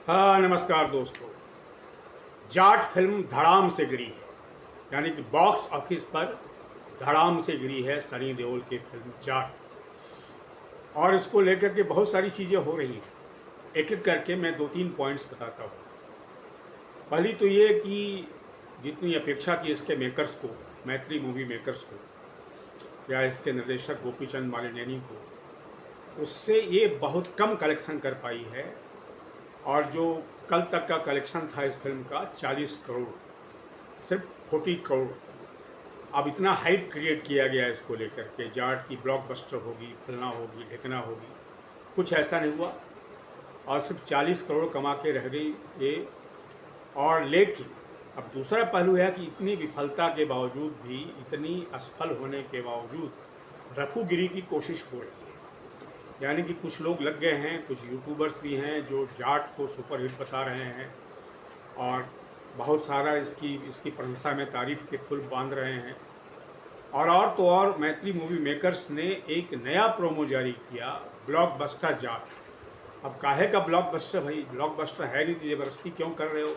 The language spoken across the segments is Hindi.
हाँ, नमस्कार दोस्तों। जाट फिल्म धड़ाम से गिरी है, यानी कि बॉक्स ऑफिस पर धड़ाम से गिरी है सनी देओल की फिल्म जाट। और इसको लेकर के बहुत सारी चीज़ें हो रही हैं। एक एक करके मैं दो तीन पॉइंट्स बताता हूँ। पहली तो ये कि जितनी अपेक्षा थी इसके मेकर्स को, मैत्री मूवी मेकर्स को, या इसके निर्देशक गोपीचंद मालिनेनी को, उससे ये बहुत कम कलेक्शन कर पाई है। और जो कल तक का कलेक्शन था इस फिल्म का 40 करोड़, सिर्फ 40 करोड़। अब इतना हाइप क्रिएट किया गया इसको लेकर के, जाट की ब्लॉकबस्टर होगी, फलना होगी, ढिकना होगी, कुछ ऐसा नहीं हुआ और सिर्फ 40 करोड़ कमा के रह गई ये। और लेकिन अब दूसरा पहलू है कि इतनी विफलता के बावजूद भी, इतनी असफल होने के बावजूद रफूगिरी की कोशिश हो रही है। यानी कि कुछ लोग लग गए हैं, कुछ यूट्यूबर्स भी हैं जो जाट को सुपरहिट बता रहे हैं और बहुत सारा इसकी प्रशंसा में तारीफ के फुल बांध रहे हैं। और तो और मैत्री मूवी मेकर्स ने एक नया प्रोमो जारी किया, ब्लॉकबस्टर जाट। अब काहे का ब्लॉकबस्टर भाई, ब्लॉकबस्टर है नहीं तो ज़बरदस्ती क्यों कर रहे हो?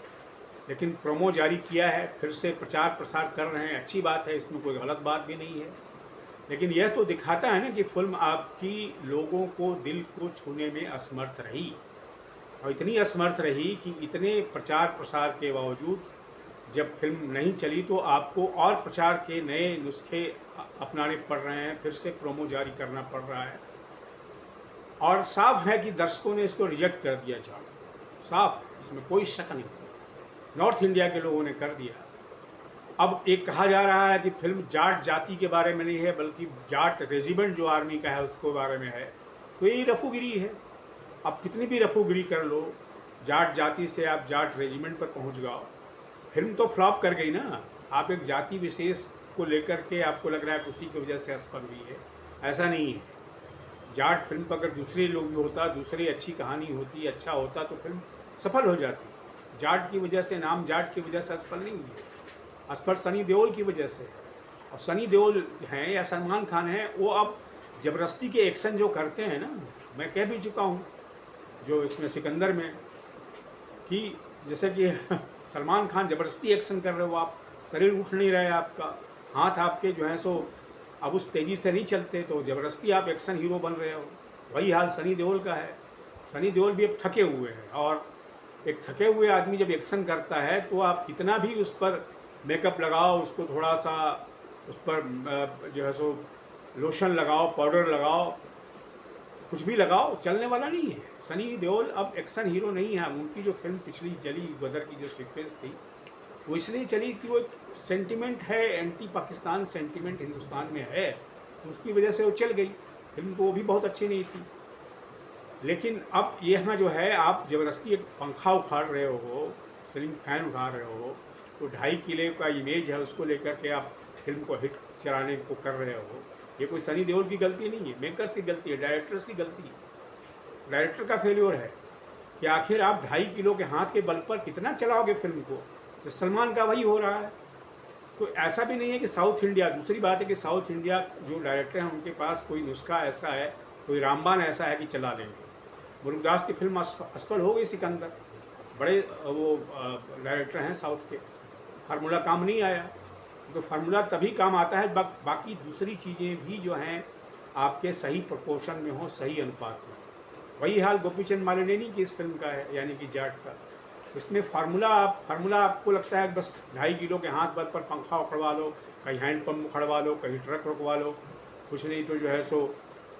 लेकिन प्रोमो जारी किया है, फिर से प्रचार प्रसार कर रहे हैं, अच्छी बात है, इसमें कोई गलत बात भी नहीं है। लेकिन यह तो दिखाता है ना कि फिल्म आपकी लोगों को, दिल को छूने में असमर्थ रही। और इतनी असमर्थ रही कि इतने प्रचार प्रसार के बावजूद जब फिल्म नहीं चली तो आपको और प्रचार के नए नुस्खे अपनाने पड़ रहे हैं, फिर से प्रोमो जारी करना पड़ रहा है। और साफ है कि दर्शकों ने इसको रिजेक्ट कर दिया जाट, साफ, इसमें कोई शक नहीं। नॉर्थ इंडिया के लोगों ने कर दिया। अब एक कहा जा रहा है कि फिल्म जाट जाति के बारे में नहीं है, बल्कि जाट रेजिमेंट जो आर्मी का है उसको बारे में है। तो यही रफूगिरी है। अब कितनी भी रफूगिरी कर लो, जाट जाति से आप जाट रेजिमेंट पर पहुंच गए, फिल्म तो फ्लॉप कर गई ना। आप एक जाति विशेष को लेकर के आपको लग रहा है उसी की वजह से असफल हुई है, ऐसा नहीं है। जाट फिल्म पर अगर दूसरे लोग भी होता, दूसरी अच्छी कहानी होती, अच्छा होता तो फिल्म सफल हो जाती। जाट की वजह से, नाम जाट की वजह से असफल नहीं हुई है, असफल सनी देओल की वजह से। और सनी देओल हैं या सलमान खान हैं, वो अब ज़बरदस्ती के एक्शन जो करते हैं ना, मैं कह भी चुका हूँ जो इसमें सिकंदर में, कि जैसे कि सलमान खान ज़बरदस्ती एक्शन कर रहे हो, आप शरीर उठ नहीं रहे, आपका हाथ आपके जो है सो अब उस तेज़ी से नहीं चलते, तो ज़बरदस्ती आप एक्शन हीरो बन रहे हो। वही हाल सनी देओल का है। सनी देओल भी अब थके हुए हैं, और एक थके हुए आदमी जब एक्शन करता है तो आप कितना भी उस पर मेकअप लगाओ, उसको थोड़ा सा उस पर जो है सो लोशन लगाओ, पाउडर लगाओ, कुछ भी लगाओ, चलने वाला नहीं है। सनी देओल अब एक्शन हीरो नहीं है। उनकी जो फिल्म पिछली चली, गदर की जो सीक्वेंस थी, वो इसलिए चली कि वो एक सेंटिमेंट है, एंटी पाकिस्तान सेंटिमेंट हिंदुस्तान में है, उसकी वजह से वो चल गई फिल्म। तो वो भी बहुत अच्छी नहीं थी। लेकिन अब यहाँ जो है, आप ज़बरदस्ती एक पंखा उखाड़ रहे हो, सीलिंग फैन उठा रहे हो, तो 2.5 किलो का इमेज है, उसको लेकर के आप फिल्म को हिट चलाने को कर रहे हो। ये कोई सनी देओल की गलती नहीं है, मेकर्स की गलती है, डायरेक्टर्स की गलती है। डायरेक्टर का फेल्योर है कि आखिर आप 2.5 किलो के हाथ के बल पर कितना चलाओगे फिल्म को। तो सलमान का वही हो रहा है। तो ऐसा भी नहीं है कि साउथ इंडिया, दूसरी बात है कि साउथ इंडिया जो डायरेक्टर हैं उनके पास कोई नुस्खा ऐसा है, कोई रामबाण ऐसा है कि चला लेंगे। मुरुगदास की फिल्म असफल हो गई, सिकंदर, बड़े वो डायरेक्टर हैं साउथ के, फार्मूला काम नहीं आया। तो फार्मूला तभी काम आता है बाकी दूसरी चीज़ें भी जो हैं आपके सही प्रोपोर्शन में हो, सही अनुपात में। वही हाल गोपीचंद मालिनेनी की इस फिल्म का है, यानी कि जाट का। इसमें फार्मूला आपको लगता है बस 2.5 किलो के हाथ बल पर पंखा उखड़वा लो, कहीं हैंड पंप उखड़वा लो, कहीं ट्रक रुकवा लो, कुछ नहीं तो जो है सो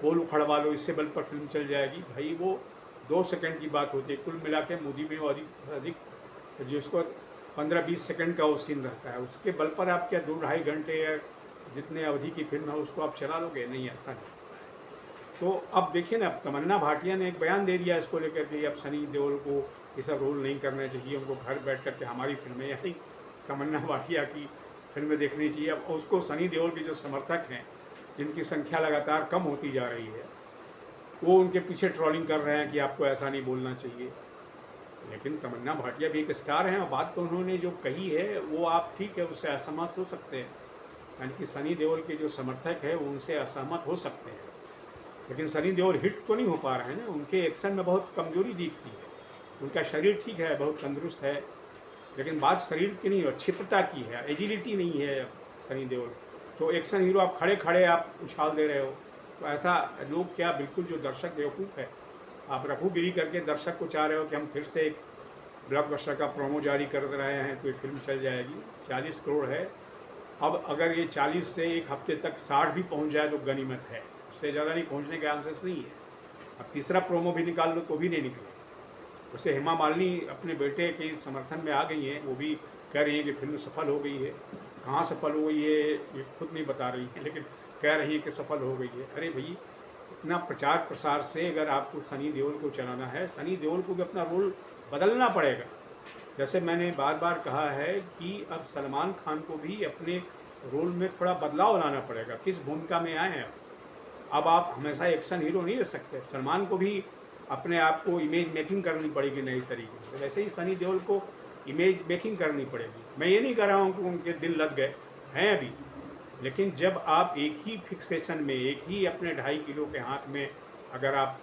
पोल उखड़वा लो, इससे बल पर फिल्म चल जाएगी। भाई वो 2 सेकंड की बात होती है, कुल मिला के मूवी में अधिक जिसको 15-20 सेकंड का वो सीन रहता है, उसके बल पर आप क्या 2-2.5 घंटे या जितने अवधि की फिल्म है उसको आप चला लोगे? नहीं, ऐसा नहीं। तो अब देखिए ना, अब तमन्ना भाटिया ने एक बयान दे दिया इसको लेकर के, अब सनी देओल को ये सब रोल नहीं करना चाहिए, उनको घर बैठ कर के हमारी फिल्में, यानी तमन्ना भाटिया की फिल्में देखनी चाहिए। अब उसको सनी देओल के जो समर्थक हैं, जिनकी संख्या लगातार कम होती जा रही है, वो उनके पीछे ट्रोलिंग कर रहे हैं कि आपको ऐसा नहीं बोलना चाहिए। लेकिन तमन्ना भाटिया भी एक स्टार हैं, और बात तो उन्होंने जो कही है वो आप ठीक है उससे असहमत हो सकते हैं, यानी कि सनी देओल के जो समर्थक हैं वो उनसे असहमत हो सकते हैं। लेकिन सनी देओल हिट तो नहीं हो पा रहे हैं ना, उनके एक्शन में बहुत कमजोरी दिखती है। उनका शरीर ठीक है, बहुत तंदुरुस्त है, लेकिन बात शरीर की नहीं है, क्षिप्रता की है, एजिलिटी नहीं है सनी देओल। तो एक्शन हीरो आप खड़े खड़े आप उछाल दे रहे हो, तो ऐसा लोग क्या, बिल्कुल जो दर्शक बेवकूफ़ है। आप रफूगिरी करके दर्शक को चाह रहे हो कि हम फिर से एक ब्लॉकबस्टर का प्रोमो जारी कर रहे हैं तो ये फिल्म चल जाएगी। 40 करोड़ है, अब अगर ये 40 से एक हफ्ते तक 60 भी पहुंच जाए तो गनीमत है, उससे ज़्यादा नहीं पहुंचने के आंसेस नहीं है। अब तीसरा प्रोमो भी निकाल लो तो भी नहीं निकले। वैसे हेमा मालिनी अपने बेटे के समर्थन में आ गई हैं, वो भी कह रही हैं कि फिल्म सफल हो गई है। कहाँ सफल हो गई है ये खुद नहीं बता रही है, लेकिन कह रही है कि सफल हो गई है। अरे भाई, इतना प्रचार प्रसार से अगर आपको सनी देओल को चलाना है, सनी देओल को भी अपना रोल बदलना पड़ेगा। जैसे मैंने बार बार कहा है कि अब सलमान खान को भी अपने रोल में थोड़ा बदलाव लाना पड़ेगा, किस भूमिका में आए हैं अब आप हमेशा एक्शन हीरो नहीं रह सकते। सलमान को भी अपने आप को इमेज मेकिंग करनी पड़ेगी नई तरीके से, वैसे ही सनी देओल को इमेज मेकिंग करनी पड़ेगी। मैं ये नहीं कह रहा हूँ कि उनके दिल लग गए हैं अभी, लेकिन जब आप एक ही फिक्सेशन में, एक ही अपने 2.5 किलो के हाथ में अगर आप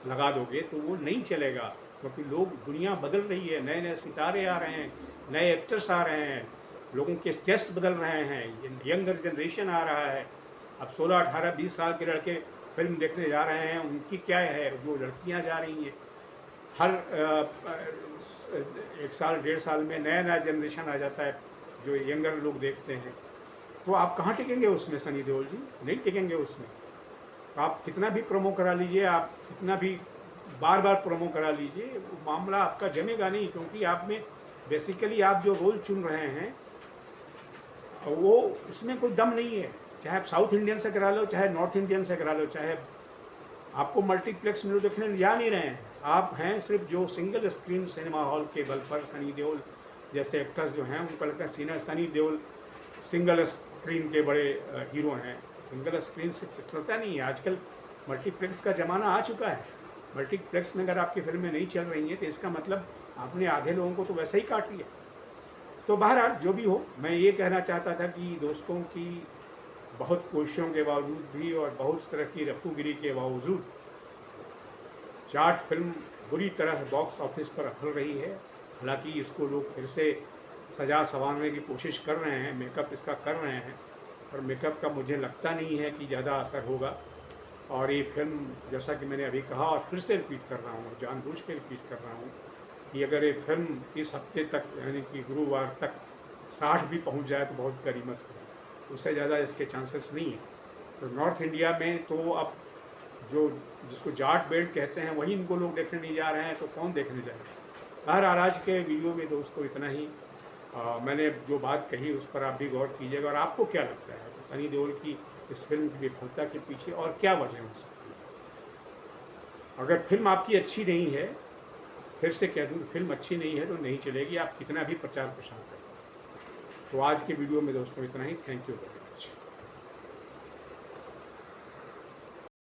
लगा दोगे तो वो नहीं चलेगा, क्योंकि लोग, दुनिया बदल रही है, नए नए सितारे आ रहे हैं, नए एक्टर्स आ रहे हैं, लोगों के टेस्ट बदल रहे हैं, यंगर जनरेशन आ रहा है। अब 16, 18, 20 साल के लड़के फिल्म देखने जा रहे हैं, उनकी क्या है, जो लड़कियां जा रही हैं, हर 1 साल 1.5 साल में नया नया जनरेशन आ जाता है जो यंगर लोग देखते हैं। तो आप कहाँ टिकेंगे उसमें सनी देओल जी? नहीं टिकेंगे उसमें। आप कितना भी प्रोमो करा लीजिए, आप कितना भी बार बार प्रोमो करा लीजिए, वो मामला आपका जमेगा नहीं, क्योंकि आप में बेसिकली आप जो रोल चुन रहे हैं वो, उसमें कोई दम नहीं है। चाहे आप साउथ इंडियन से करा लो, चाहे नॉर्थ इंडियन से करा लो, चाहे आपको मल्टीप्लेक्स में देखने जा नहीं रहे हैं, आप हैं सिर्फ जो सिंगल स्क्रीन सिनेमा हॉल के बल पर। सनी देओल जैसे एक्टर्स जो हैं उनको लगता है सनी देओल सिंगल स्क्रीन के बड़े हीरो हैं। सिंगल स्क्रीन से चलता नहीं है, आजकल मल्टीप्लेक्स का ज़माना आ चुका है। मल्टीप्लेक्स में अगर आपकी फिल्में नहीं चल रही हैं तो इसका मतलब आपने आधे लोगों को तो वैसे ही काट लिया। तो बहरहाल जो भी हो, मैं ये कहना चाहता था कि दोस्तों की बहुत कोशिशों के बावजूद भी और बहुत तरह की रफूगिरी के बावजूद जाट फिल्म बुरी तरह बॉक्स ऑफिस पर अफल रही है। हालांकि इसको लोग फिर से सजा संवारने की कोशिश कर रहे हैं, मेकअप इसका कर रहे हैं, और मेकअप का मुझे लगता नहीं है कि ज़्यादा असर होगा। और ये फिल्म, जैसा कि मैंने अभी कहा और फिर से रिपीट कर रहा हूँ, जानबूझ के रिपीट कर रहा हूँ, कि अगर ये फिल्म इस हफ्ते तक, यानी कि गुरुवार तक 60 भी पहुँच जाए तो बहुत गनीमत होगी, उससे ज़्यादा इसके चांसेस नहीं हैं। तो नॉर्थ इंडिया में तो अब जो जिसको जाट बेल्ट कहते हैं वही इनको लोग देखने नहीं जा रहे हैं, तो कौन देखने जाएगा। हर आज के वीडियो में दोस्तों इतना ही। मैंने जो बात कही उस पर आप भी गौर कीजिएगा, और आपको क्या लगता है कि सनी देओल की इस फिल्म की विफलता के पीछे और क्या वजह हो सकती है। अगर फिल्म आपकी अच्छी नहीं है, फिर से कह दूँ, फिल्म अच्छी नहीं है तो नहीं चलेगी, आप कितना भी प्रचार प्रसार करें। तो आज के वीडियो में दोस्तों इतना ही। Thank you very much.